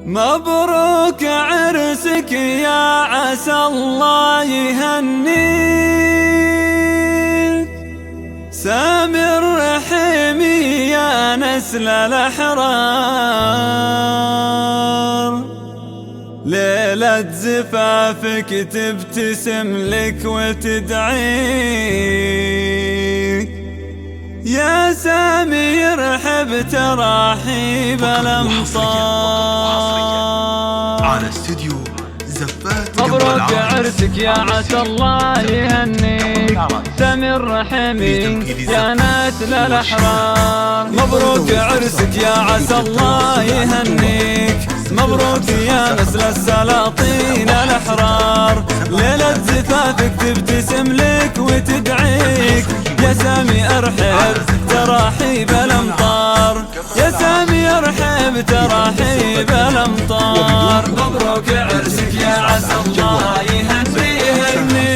مبروك عرسك يا عسى الله يهنيك، سامر رحيمي يا نسل الأحرار. ليلة زفافك تبتسم لك وتدعيك، يا سامر حب تراحيب الأمطار. على استديو زفات. مبروك عرسك يا عسى الله يهنيك، سامر رحيمي يا نسل الأحرار. مبروك عرسك يا عسى الله يهنيك، مبروك يا نسل السلاطين الأحرار. ليلة زفافك تبتسم لك وتدعيك، يا سامي ارحب تراحيب الأمطار، يا سامي ارحب تراحيب الأمطار. مبروك عرسك يا عسى الله يهنيك،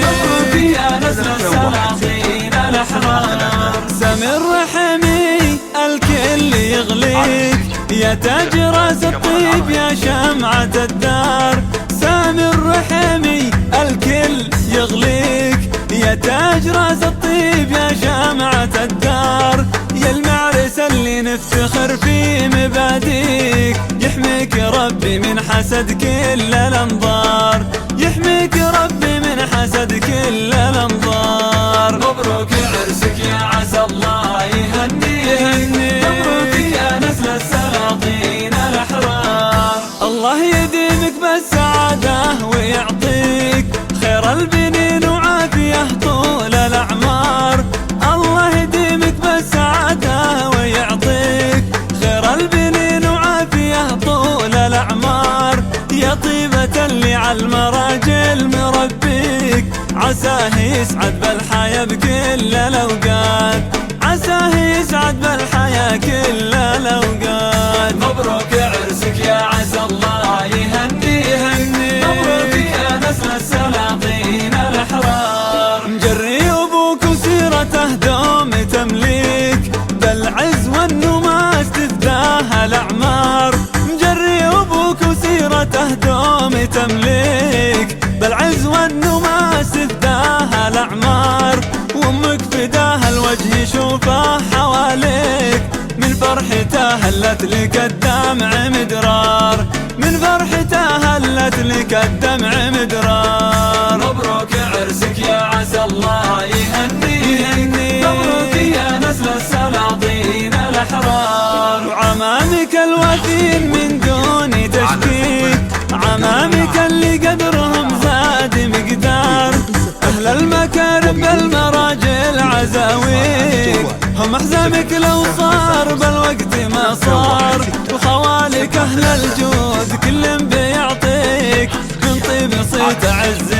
مبروك يا نسل السلاطين الأحرار. سامر رحيمي الكل يغليك، يا تاج راس الطيب يا شمعة الدار. سامر رحيمي الكل يغليك، يا تاج راس الطيب يا شمعة الدار. يا المعرس اللي نفتخر في مباديك، يحميك ربي من حسد كل الأنظار، يحميك ربي من حسد كل الأنظار. مبروك عرسك يا عسى الله يهنيك، مبروك يا نسل السلاطين الأحرار. الله يديمك بالسعادة ويعطيك خير البنين وعافية طول الأعمار. الله يديمك بالسعادة ويعطيك خير البنين وعافية طول الأعمار. يا طيبة اللي عالمراجل مربيك، عساه يسعد بالحياة بكل الأوقات، عساه يسعد بالحياة كل الأوقات. مبروك عرسك يا عسى الله يهنيك، مبروك يا نسل السلاطين الأحرار. مجري أبوك وسيرته دوم تمليك، بالعز والنماس تفداها الأعمار. مجري أبوك وسيرته دوم تمليك، بالعز والنماس تفداها الأعمار. وأمك فداها الوجه يشوفه حواليك، من فرحته هلت لك الدمع مدرار، من فرحته هلت لك الدمع مدرار. مبروك عرسك يا عسى الله يهنيك، مبروك يا نسل السلاطين الأحرار. وعمامك الوفين من دون تشكيك، عمامك اللي قدرهم زاد مقدار. أهل المكارم بالمراجل عزاويك، هم أحزامك لو صار بالوقت ما صار. وخوالك أهل الجود كل بيعطيك من طيب صيت عز